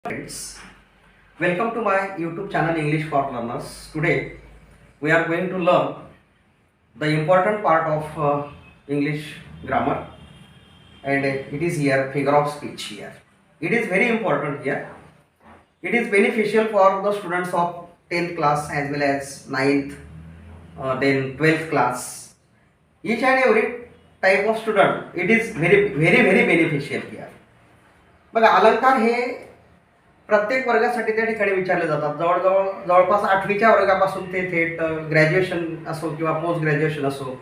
Friends, welcome to my YouTube channel English for Learners. Today we are going to learn the important part of English grammar, and it is here figure of speech here. It is very important here. It is beneficial for the students of 10th class as well as 9th, then 12th class. Each and every type of student it is very beneficial here. बघा अलंकार हे प्रत्येक वर्गासाठी त्या ठिकाणी विचारले जातात. जवळपास 8वीच्या वर्गापासून ते थेट ग्रॅज्युएशन असो किंवा पोस्ट ग्रॅज्युएशन असो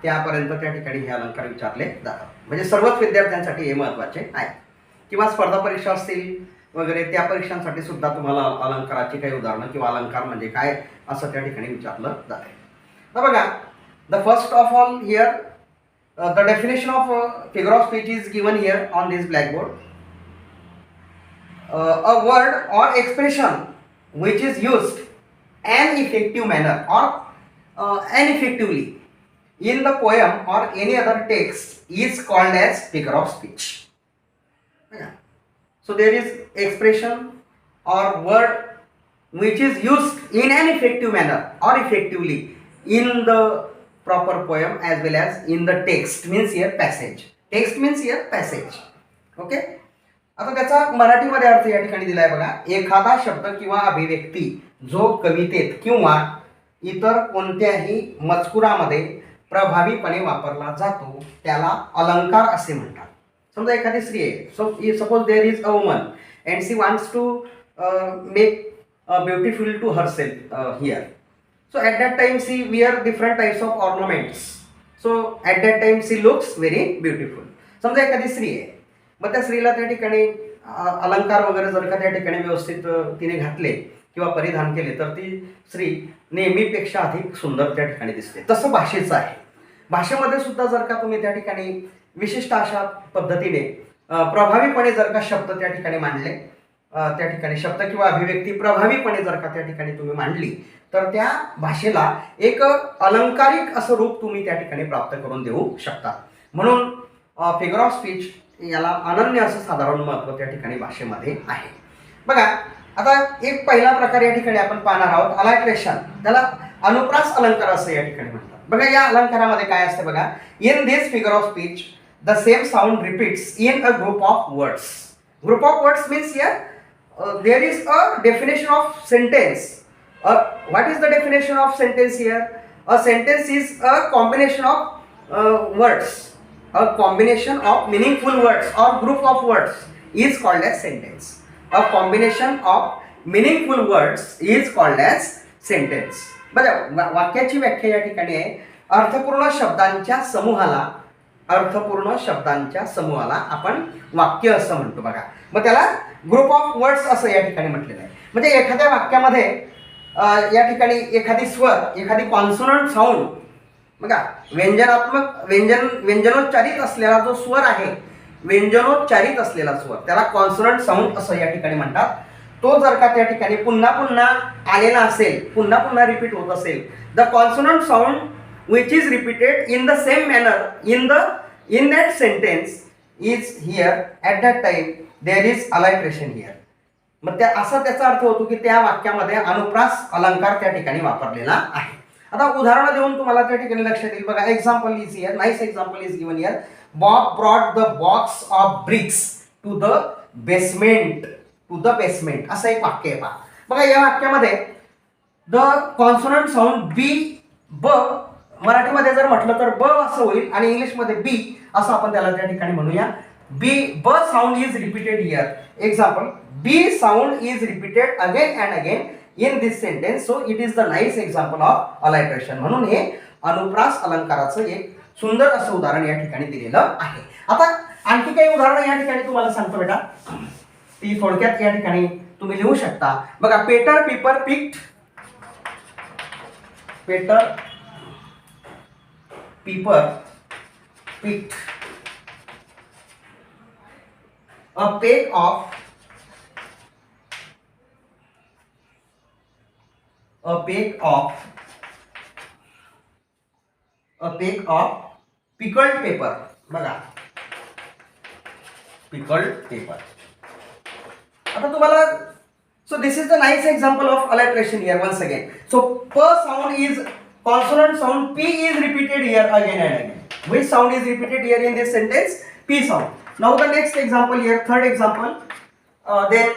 त्यापर्यंत त्या ठिकाणी हे अलंकार विचारले जातात. म्हणजे सर्वच विद्यार्थ्यांसाठी हे महत्त्वाचे आहे. किंवा स्पर्धा परीक्षा असतील वगैरे त्या परीक्षांसाठी सुद्धा तुम्हाला अलंकाराची काही उदाहरणं किंवा अलंकार म्हणजे काय असं त्या ठिकाणी विचारलं जाते. तर बघा the first of all here the definition of figure of speech is given here on this blackboard. A word or expression which is used an effective manner or ineffectively in the poem or any other text is called as figure of speech. So there is expression or word which is used in an effective manner or effectively in the proper poem as well as in the text means here passage. Text means here passage. Okay. आता त्याचा मराठीमध्ये अर्थ या ठिकाणी दिलाय बघा. एखादा शब्द किंवा अभिव्यक्ती जो कवितेत किंवा इतर कोणत्याही मजकुरामध्ये प्रभावीपणे वापरला जातो त्याला अलंकार असे म्हणतात. समजा एखादी स्त्री आहे, suppose there is a woman and she wants to make beautiful to herself here. So at that time she wear different types of ornaments. So at that time she looks very beautiful. समजा एखादी स्त्री आहे, मग त्या स्त्रीला त्या ठिकाणी अलंकार वगैरे जर का त्या ठिकाणी व्यवस्थित तिने घातले किंवा परिधान केले तर ती स्त्री नेहमीपेक्षा अधिक सुंदर त्या ठिकाणी दिसते. तसं भाषेचं आहे. भाषेमध्ये सुद्धा जर का तुम्ही त्या ठिकाणी विशिष्ट अशा पद्धतीने प्रभावीपणे जर का शब्द त्या ठिकाणी मांडले, त्या ठिकाणी शब्द किंवा अभिव्यक्ती प्रभावीपणे जर का त्या ठिकाणी तुम्ही मांडली तर त्या भाषेला एक अलंकारिक असं रूप तुम्ही त्या ठिकाणी प्राप्त करून देऊ शकता. म्हणून फिगर ऑफ स्पीच याला अनन्य असं साधारण महत्त्व त्या ठिकाणी भाषेमध्ये आहे. बघा आता एक पहिला प्रकार या ठिकाणी आपण पाहणार आहोत अलायट्रेशन. त्याला अनुप्रास अलंकार असं या ठिकाणी म्हणतात. बघा या अलंकारामध्ये काय असते बघा. In this figure of speech the same sound repeats in a group of words. Group of words means here there is a definition of sentence. What is the definition of sentence here? A sentence is a combination of words. A combination of meaningful words or group of words is called as sentence. A combination of meaningful words is called as sentence. बघा वाक्याची व्याख्या या ठिकाणी आहे अर्थपूर्ण शब्दांच्या समूहाला आपण वाक्य असं म्हणतो. बघा मग त्याला ग्रुप ऑफ वर्ड्स असं या ठिकाणी म्हटलेलं आहे. म्हणजे एखाद्या वाक्यामध्ये या ठिकाणी एखादी स्वर, एखादी कॉन्सोनंट साऊंड, बघा व्यंजनोच्चारित असलेला जो स्वर आहे, व्यंजनोच्चारित असलेला स्वर त्याला कॉन्सोनंट साऊंड असं या ठिकाणी म्हणतात. तो जर का त्या ठिकाणी पुन्हा पुन्हा आलेला असेल, पुन्हा पुन्हा रिपीट होत असेल, the consonant sound which is repeated in the same manner in that sentence is here at that time there is alliteration here. मग असा त्याचा अर्थ होतो की त्या वाक्यामध्ये अनुप्रास अलंकार त्या ठिकाणी वापरलेला आहे. आता उदाहरण देऊन तुम्हाला त्या ठिकाणी लक्षात येईल. बघा example is here, nice example is given here. Bob brought the box of bricks to the basement. असं एक वाक्य आहे. बघा या वाक्यामध्ये द कॉन्सोनंट साऊंड ब मराठीमध्ये जर म्हटलं तर ब असं होईल आणि इंग्लिशमध्ये बी असं आपण त्याला त्या ठिकाणी म्हणूया. B sound is repeated here. Example B sound is repeated again and again in this sentence, so it is the nice example of alliteration. म्हणून हे अनुप्रास अलंकाराचं एक सुंदर असं उदाहरण या ठिकाणी दिलेलं आहे. आता आणखी काही उदाहरणं या ठिकाणी तुम्हाला सांगतो बेटा, ती थोडक्यात या ठिकाणी तुम्ही लिहू शकता. बघा Peter Piper picked. Peter Piper picked a peg of a peg of pickled paper. बघा pickled paper. आता तुम्हाला, so this is the nice example of alliteration here once again. So p sound is consonant sound, p is repeated here again and again. Which sound is repeated here in this sentence? P sound. Now the next example here, third example. Then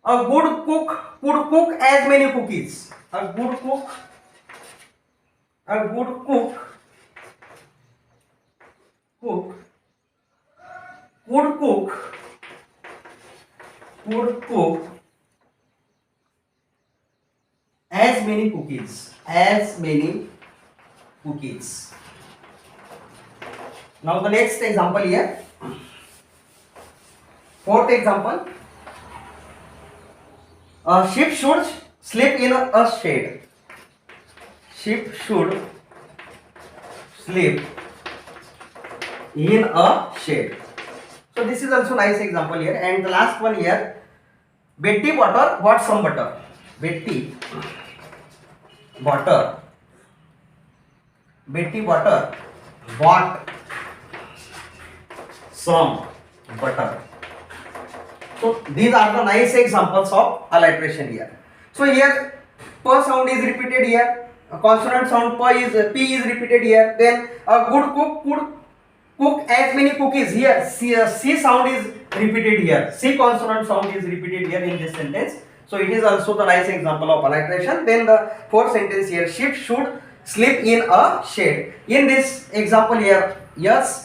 a good cook could cook as many cookies. A good cook would cook as many cookies. Now the next example here, fourth example, a ship should sleep in a shade. Ship should sleep in a shade. So this is also nice example here. And the last one here, Betty Butter bought some butter. Betty Butter bought some butter. So these are the nice examples of alliteration here. So here p sound is repeated here, a consonant sound p is repeated here. Then a good cook could cook as many cookies. Here c sound is repeated here, c consonant sound is repeated here in this sentence. So it is also the nice example of alliteration. Then the fourth sentence here, ship should sleep in a shade. In this example here, yes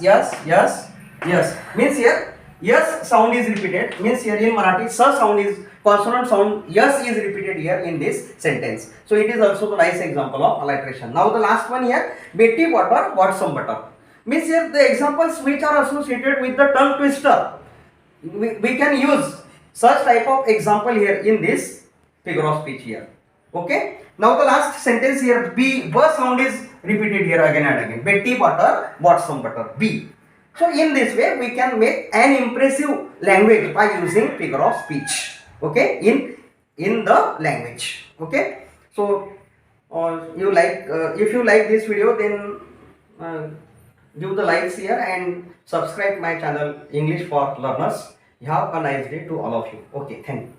means here yes sound is repeated, means here in Marathi sa sound is consonant sound, yes is repeated here in this sentence. So it is also the nice example of alliteration. Now the last one here, Betty Butter bought some butter, means here the examples which are associated with the tongue twister, we can use such type of example here in this figure of speech here. Okay. Now the last sentence here, b sound is repeated here again and again. Betty Butter bought some butter. B. So in this way we can make an impressive language by using figure of speech. Okay. In the language. Okay. So you like if you like this video, then give the likes here and subscribe my channel English for Learners. Have a nice day to all of you. Okay, thank you.